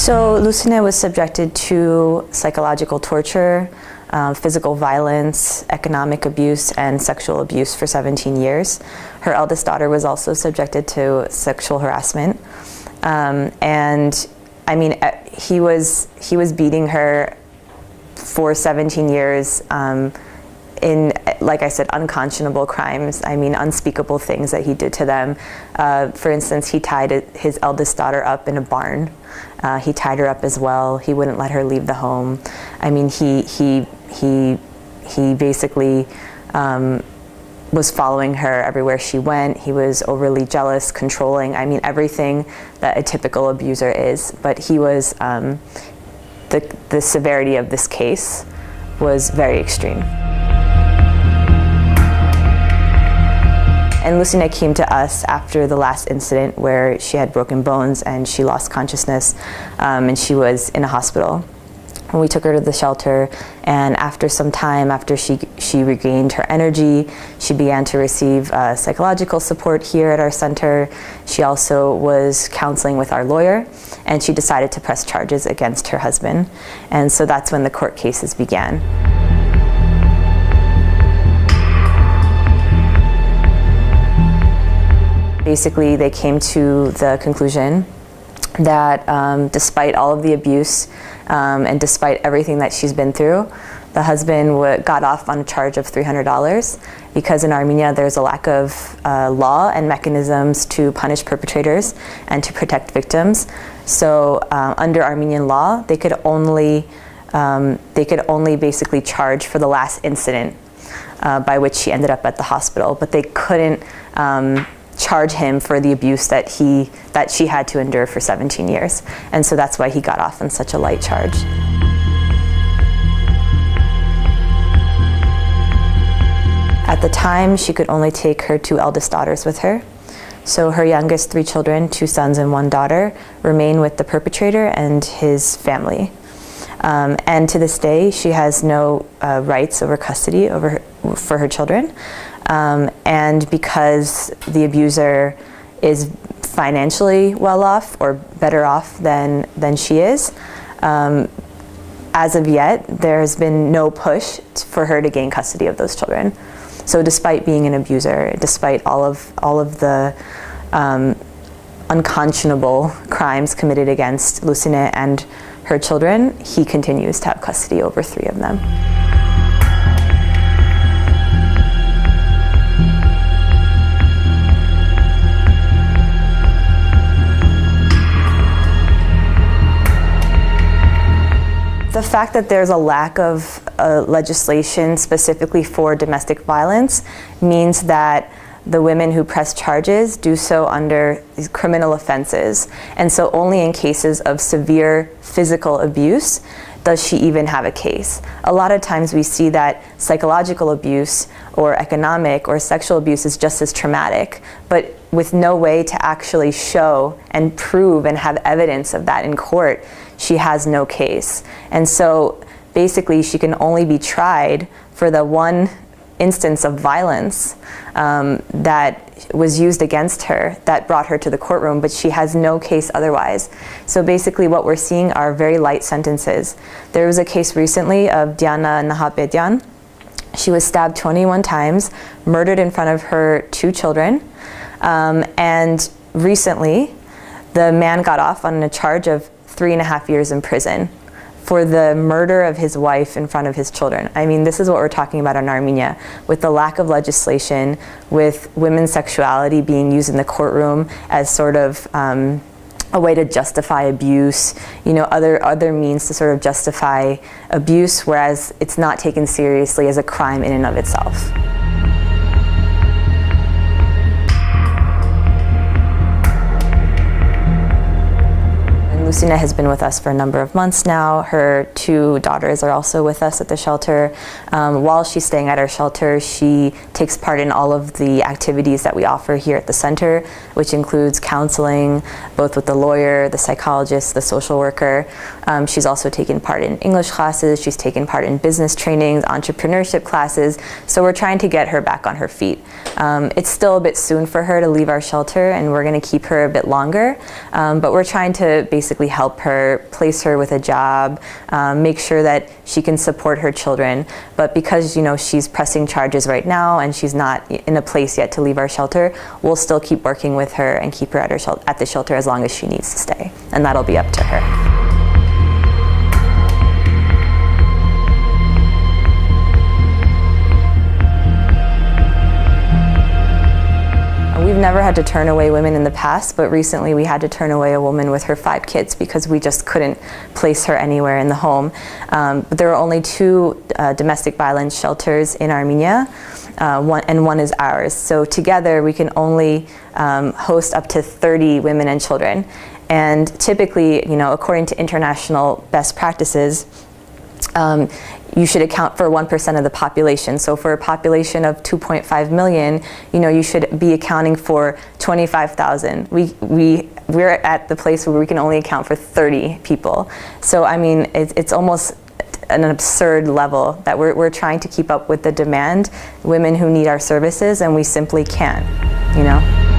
So Lucina was subjected to psychological torture, physical violence, economic abuse, and sexual abuse for 17 years. Her eldest daughter was also subjected to sexual harassment. And I mean, he was beating her for 17 years in, like I said, unconscionable crimes. I mean, unspeakable things that he did to them. For instance, he tied his eldest daughter up in a barn. He tied her up as well. He wouldn't let her leave the home. I mean, he basically was following her everywhere she went. He was overly jealous, controlling. I mean, everything that a typical abuser is. But he was, the severity of this case was very extreme. And Lucina came to us after the last incident where she had broken bones and she lost consciousness, and she was in a hospital. And we took her to the shelter, and after some time, after she regained her energy, she began to receive psychological support here at our center. She also was counseling with our lawyer, and she decided to press charges against her husband. And so that's when the court cases began. Basically, they came to the conclusion that despite all of the abuse and despite everything that she's been through, the husband got off on a charge of $300 because in Armenia there's a lack of law and mechanisms to punish perpetrators and to protect victims. So under Armenian law, they could only basically charge for the last incident by which she ended up at the hospital, but they couldn't charge him for the abuse that she had to endure for 17 years. And so that's why he got off on such a light charge. At the time, she could only take her two eldest daughters with her. So her youngest three children, two sons and one daughter, remain with the perpetrator and his family. And to this day, she has no rights over custody for her children. And because the abuser is financially well off or better off than she is, as of yet, there has been no push for her to gain custody of those children. So despite being an abuser, despite all of the unconscionable crimes committed against Lucina and her children, he continues to have custody over three of them. The fact that there's a lack of legislation specifically for domestic violence means that the women who press charges do so under these criminal offenses. And so only in cases of severe physical abuse does she even have a case. A lot of times we see that psychological abuse or economic or sexual abuse is just as traumatic, but with no way to actually show and prove and have evidence of that in court, she has no case. And so basically she can only be tried for the one instance of violence that was used against her that brought her to the courtroom, but she has no case otherwise. So basically what we're seeing are very light sentences. There was a case recently of Diana Nahapedyan. She was stabbed 21 times, murdered in front of her two children, and recently the man got off on a charge of 3.5 years in prison for the murder of his wife in front of his children. I mean, this is what we're talking about in Armenia, with the lack of legislation, with women's sexuality being used in the courtroom as sort of a way to justify abuse, other means to sort of justify abuse, whereas it's not taken seriously as a crime in and of itself. Lucina has been with us for a number of months now. Her two daughters are also with us at the shelter. While she's staying at our shelter, she takes part in all of the activities that we offer here at the center, which includes counseling, both with the lawyer, the psychologist, the social worker. She's also taken part in English classes. She's taken part in business trainings, entrepreneurship classes. So we're trying to get her back on her feet. It's still a bit soon for her to leave our shelter, and we're going to keep her a bit longer. But we're trying to basically help her, place her with a job, make sure that she can support her children. But because, you know, she's pressing charges right now and she's not in a place yet to leave our shelter, we'll still keep working with her and keep her at the shelter as long as she needs to stay. And that'll be up to her. We've never had to turn away women in the past, but recently we had to turn away a woman with her 5 kids because we just couldn't place her anywhere in the home. But there are only 2 domestic violence shelters in Armenia, one is ours. So together we can only host up to 30 women and children. And typically, you know, according to international best practices, you should account for 1% of the population. So for a population of 2.5 million, you know, you should be accounting for 25,000. We're at the place where we can only account for 30 people. So I mean, it's almost an absurd level that we're trying to keep up with the demand, women who need our services, and we simply can't, you know.